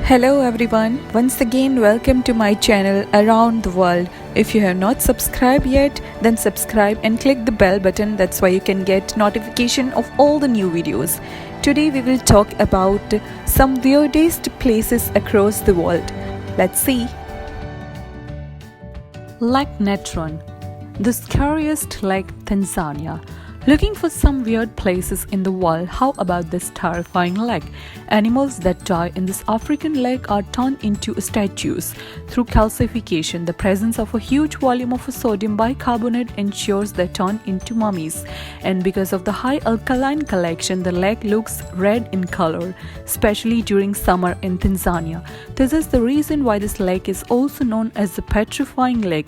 Hello everyone, once again welcome to my channel Around the World. If you have not subscribed yet, then subscribe and click the bell button. That's why you can get notification of all the new videos. Today we will talk about some weirdest places across the world. Let's see. Lake Natron, the scariest lake Tanzania. Looking for some weird places in the world, how about this terrifying lake? Animals that die in this African lake are turned into statues. Through calcification, the presence of a huge volume of sodium bicarbonate ensures they turn into mummies. And because of the high alkaline collection, the lake looks red in color, especially during summer in Tanzania. This is the reason why this lake is also known as the petrifying lake.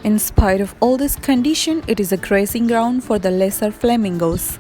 In spite of all this condition, it is a grazing ground for the lesser flamingos.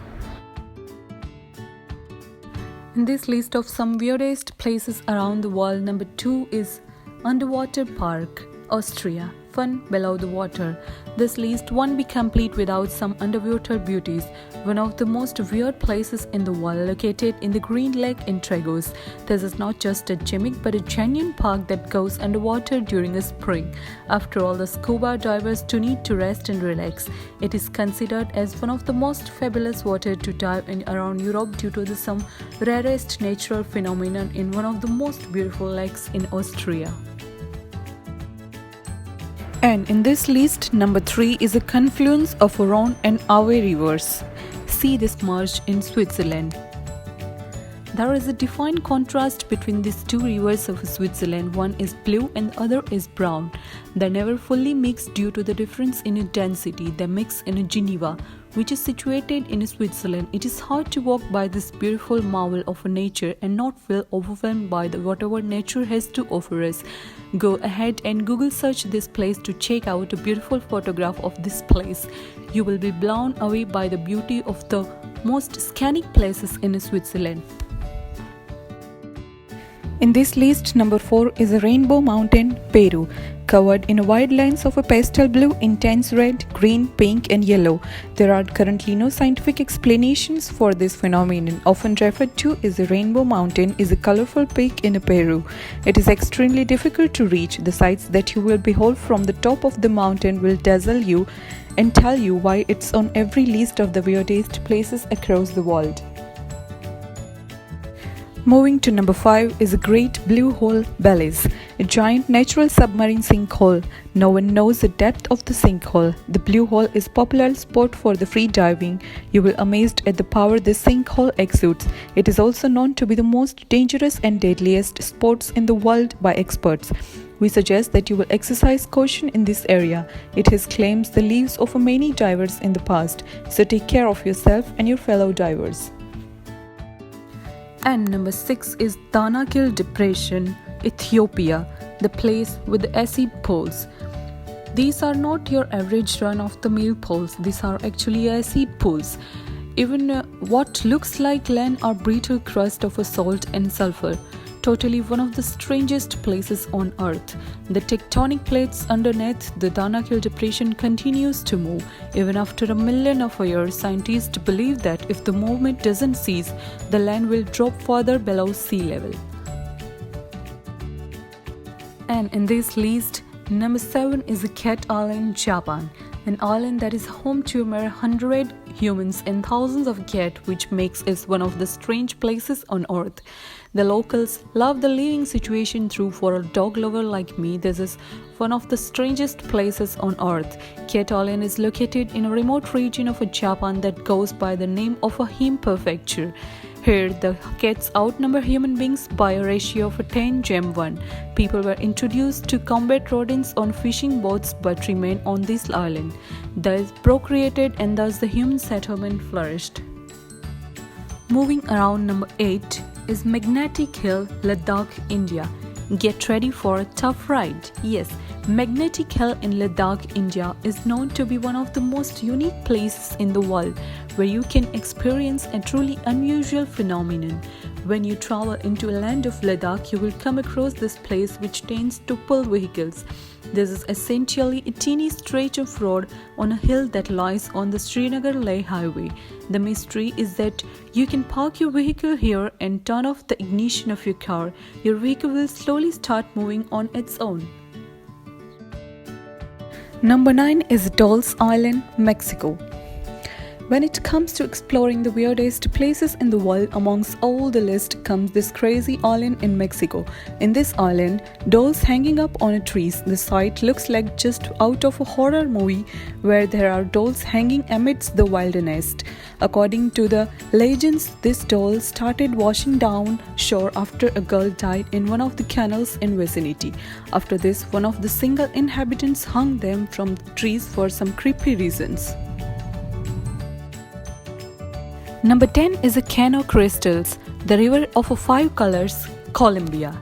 In this list of some weirdest places around the world, number 2 is Underwater Park, Austria. Fun below the water. This list won't be complete without some underwater beauties. One of the most weird places in the world, located in the Green Lake in Tragos. This is not just a gimmick but a genuine park that goes underwater during the spring. After all, the scuba divers do need to rest and relax. It is considered as one of the most fabulous water to dive in around Europe due to some rarest natural phenomenon in one of the most beautiful lakes in Austria. And in this list, number 3 is a confluence of Rhone and Aue rivers. See this merge in Switzerland. There is a defined contrast between these two rivers of Switzerland. One is blue and the other is brown. They never fully mix due to the difference in density. They mix in Geneva, which is situated in Switzerland. It is hard to walk by this beautiful marvel of nature and not feel overwhelmed by whatever nature has to offer us. Go ahead and Google search this place to check out a beautiful photograph of this place. You will be blown away by the beauty of the most scenic places in Switzerland. In this list, number 4 is a rainbow mountain, Peru, covered in wide lines of a pastel blue, intense red, green, pink and yellow. There are currently no scientific explanations for this phenomenon. Often referred to as a rainbow mountain, is a colorful peak in Peru. It is extremely difficult to reach. The sights that you will behold from the top of the mountain will dazzle you and tell you why it's on every list of the weirdest places across the world. Moving to number 5 is a great blue hole-Belize, a giant natural submarine sinkhole. No one knows the depth of the sinkhole. The blue hole is a popular spot for the free diving. You will be amazed at the power this sinkhole exudes. It is also known to be the most dangerous and deadliest spot in the world by experts. We suggest that you will exercise caution in this area. It has claimed the lives of many divers in the past, so take care of yourself and your fellow divers. And number 6 is DANAKIL Depression, Ethiopia, the place with the acid poles. These are not your average run-of-the-mill poles. These are actually acid pools. Even what looks like land are brittle crust of salt and sulfur. Totally one of the strangest places on earth. The tectonic plates underneath the DANAKIL Depression continues to move. Even after a million of years, scientists believe that if the movement doesn't cease, the land will drop further below sea level. And in this list, number 7 is a cat island, Japan. An island that is home to mere 100 humans and thousands of cats, which makes it one of the strange places on earth. The locals love the living situation through. For a dog lover like me, this is one of the strangest places on earth. Cat Island is located in a remote region of Japan that goes by the name of a Hime Prefecture. Here, the cats outnumber human beings by a ratio of 10:1. People were introduced to combat rodents on fishing boats but remained on this island. They procreated and thus the human settlement flourished. Moving around, number 8 is Magnetic Hill, Ladakh, India. Get ready for a tough ride. Yes, Magnetic Hill in Ladakh, India is known to be one of the most unique places in the world where you can experience a truly unusual phenomenon. When you travel into a land of Ladakh, you will come across this place which tends to pull vehicles. This is essentially a teeny stretch of road on a hill that lies on the Srinagar-Leh highway. The mystery is that you can park your vehicle here and turn off the ignition of your car. Your vehicle will slowly start moving on its own. Number 9 is Dolls Island, Mexico. When it comes to exploring the weirdest places in the world, amongst all the list comes this crazy island in Mexico. In this island, dolls hanging up on trees. The sight looks like just out of a horror movie where there are dolls hanging amidst the wilderness. According to the legends, this doll started washing down shore after a girl died in one of the canals in vicinity. After this, one of the single inhabitants hung them from the trees for some creepy reasons. Number 10 is a CANO crystals, the river of 5 colors, Colombia.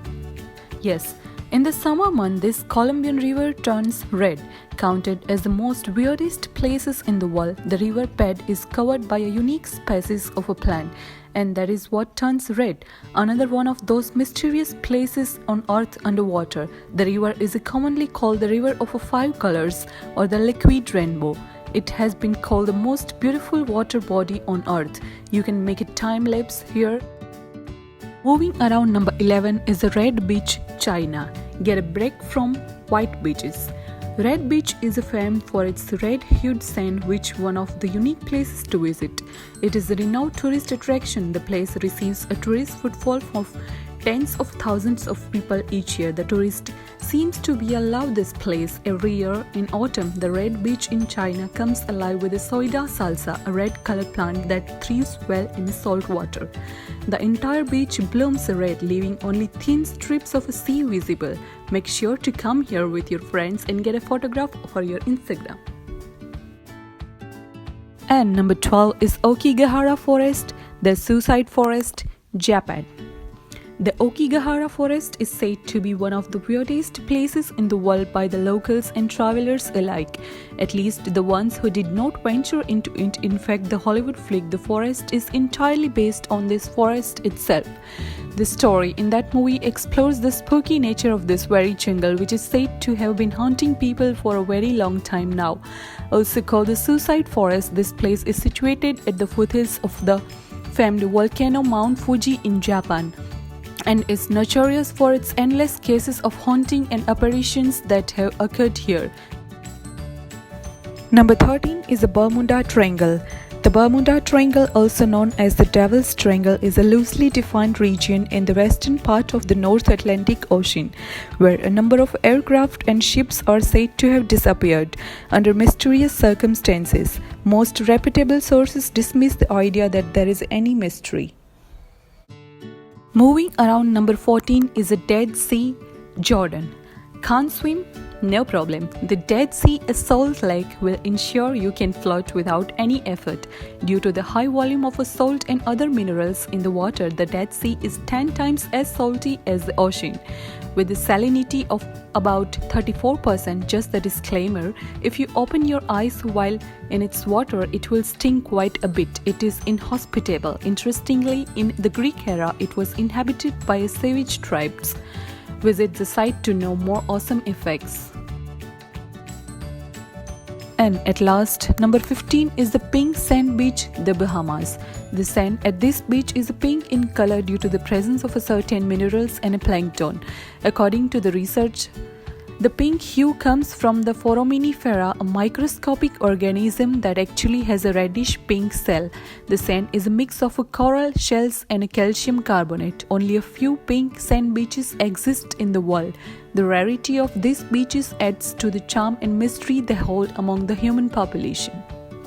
Yes, in the summer month, this Colombian river turns red. Counted as the most weirdest places in the world, the river bed is covered by a unique species of a plant, and that is what turns red. Another one of those mysterious places on earth underwater. The river is commonly called the river of 5 colors or the liquid rainbow. It has been called the most beautiful water body on earth. You can make a time lapse here. Moving around, number 11 is the Red Beach, China. Get a break from white beaches. Red Beach is famed for its red-hued sand, which one of the unique places to visit. It is a renowned tourist attraction. The place receives a tourist footfall of tens of thousands of people each year. The tourist seems to be love this place. Every year in autumn, the Red Beach in China comes alive with a soida salsa, a red colored plant that thrives well in salt water. The entire beach blooms red, leaving only thin strips of sea visible. Make sure to come here with your friends and get a photograph for your Instagram. And number 12 is Aokigahara Forest, the Suicide Forest, Japan. The Aokigahara forest is said to be one of the weirdest places in the world by the locals and travelers alike, at least the ones who did not venture into it. In fact, the Hollywood flick The Forest is entirely based on this forest itself. The story in that movie explores the spooky nature of this very jungle, which is said to have been haunting people for a very long time now. Also called the Suicide Forest, this place is situated at the foothills of the famed volcano Mount Fuji in Japan, and is notorious for its endless cases of haunting and apparitions that have occurred here. Number 13 is the Bermuda Triangle. The Bermuda Triangle, also known as the Devil's Triangle, is a loosely defined region in the western part of the North Atlantic Ocean, where a number of aircraft and ships are said to have disappeared under mysterious circumstances. Most reputable sources dismiss the idea that there is any mystery. Moving around, number 14 is the Dead Sea, Jordan. Can't swim? No problem. The Dead Sea, a salt lake, will ensure you can float without any effort. Due to the high volume of salt and other minerals in the water, the Dead Sea is 10 times as salty as the ocean, with a salinity of about 34%. Just a disclaimer, if you open your eyes while in its water, it will sting quite a bit. It is inhospitable. Interestingly, in the Greek era, it was inhabited by savage tribes. Visit the site to know more awesome effects. And at last, number 15 is the Pink Sand Beach, the Bahamas. The sand at this beach is pink in color due to the presence of certain minerals and plankton. According to the research, the pink hue comes from the foraminifera, a microscopic organism that actually has a reddish pink cell. The sand is a mix of coral shells and calcium carbonate. Only a few pink sand beaches exist in the world. The rarity of these beaches adds to the charm and mystery they hold among the human population.